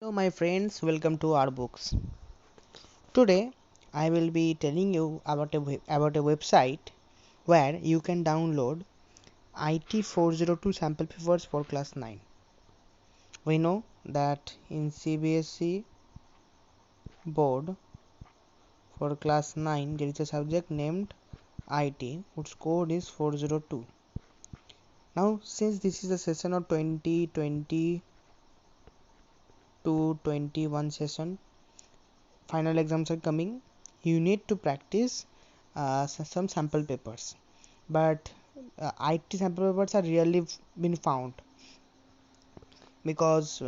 Hello my friends, welcome to our books. Today I will be telling you about a website where you can download IT 402 sample papers for class 9. We know that in CBSE board for class 9 there is a subject named IT whose code is 402. Now since this is a session of 2020 to 21 session, final exams are coming, you need to practice some sample papers, but IT sample papers are rarely been found because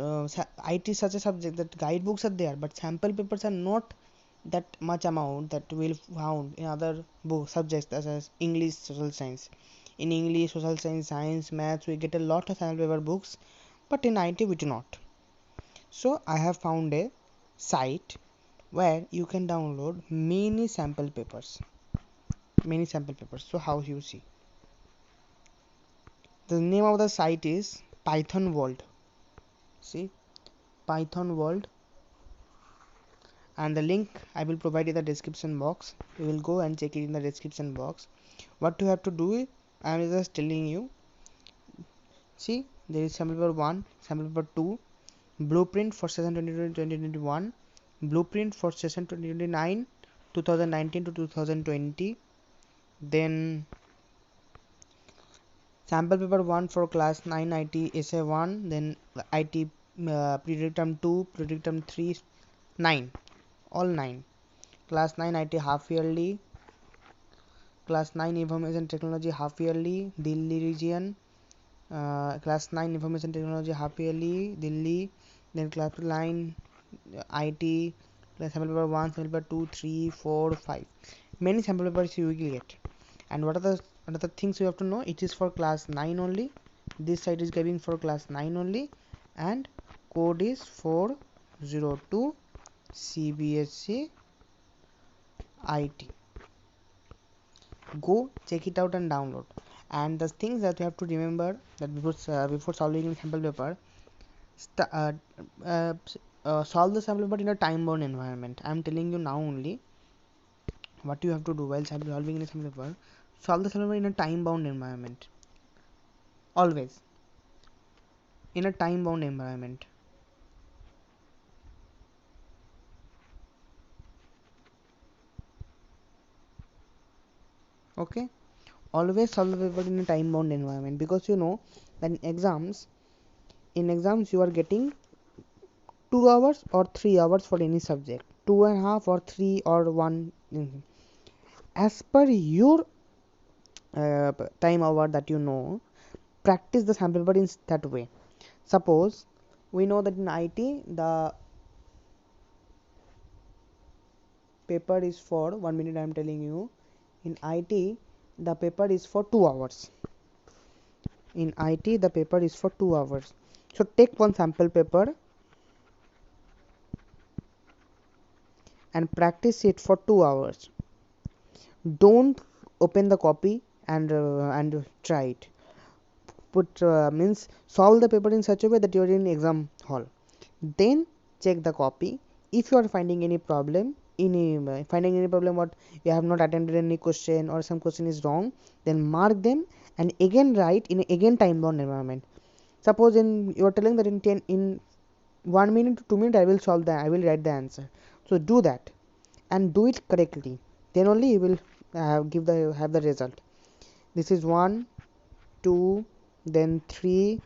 IT is such a subject that guidebooks are there, but sample papers are not that much amount that will found in other book subjects such as English, social science. In English, social science, science, maths, we get a lot of sample paper books, but in IT we do not. So I have found a site where you can download many sample papers. So how you see, the name of the site is Python World. See, Python World, and the link I will provide in the description box. You will go and check it in the description box. What you have to do, I am just telling you. See, there is sample paper 1, sample paper 2, blueprint for session 2020-2021, blueprint for session 2029, 2019 to 2020, then sample paper 1 for class 9 IT essay 1, then IT predictum 2, predictum 3, 9, all 9. Class 9 IT half yearly, class 9 information technology half yearly, Delhi region, class 9 information technology half yearly, Delhi, then class 9 IT, sample paper 1, sample paper 2, 3, 4, 5. Many sample papers you will get. And what are the another things you have to know? It is for class 9 only. This site is giving for class 9 only, and code is 402 CBSE IT. Go check it out and download. And the things that you have to remember, that before solving a sample paper, uh, uh, solve the sample paper in a time bound environment. I am telling you now only what you have to do while solving a sample paper. Solve the sample paper in a time bound environment, always in a time bound environment. Okay, always solve the paper in a time bound environment, because you know that in exams you are getting 2 hours or 3 hours for any subject, 2.5 or 3 or 1, as per your time hour that you know. Practice the sample paper in that way. Suppose we know that in IT the paper is for 1 minute. I am telling you, in IT the paper is for 2 hours. In IT the paper is for 2 hours. So take one sample paper and practice it for 2 hours. Don't open the copy and try it. Put means solve the paper in such a way that you are in exam hall. Then check the copy. If you are finding any problem, what you have not attended any question or some question is wrong, then mark them and again write in again time bound environment. Suppose you are telling that in 1 minute to 2 minutes I will write the answer. So do that and do it correctly, then only you will have the result. This is 1, 2, then 3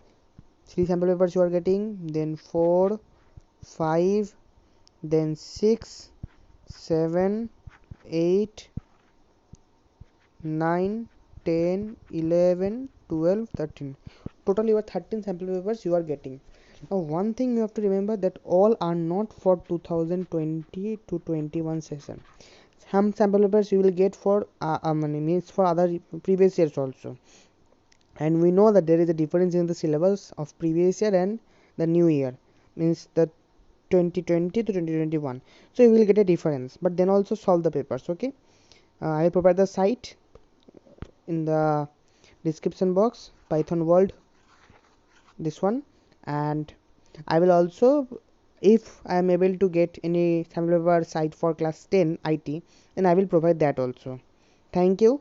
sample papers you are getting, then 4, 5, then 6, 7, 8, 9, 10, 11, 12, 13. Total you are 13 sample papers you are getting. Now one thing you have to remember, that all are not for 2020 to 21 session. Some sample papers you will get for means for other previous years also. And we know that there is a difference in the syllabus of previous year and the new year, means the 2020 to 2021. So you will get a difference, but then also solve the papers. Okay, I will provide the site in the description box, Python World, this one. And I will also If I am able to get any sample paper site for class 10 IT, then I will provide that also. Thank you.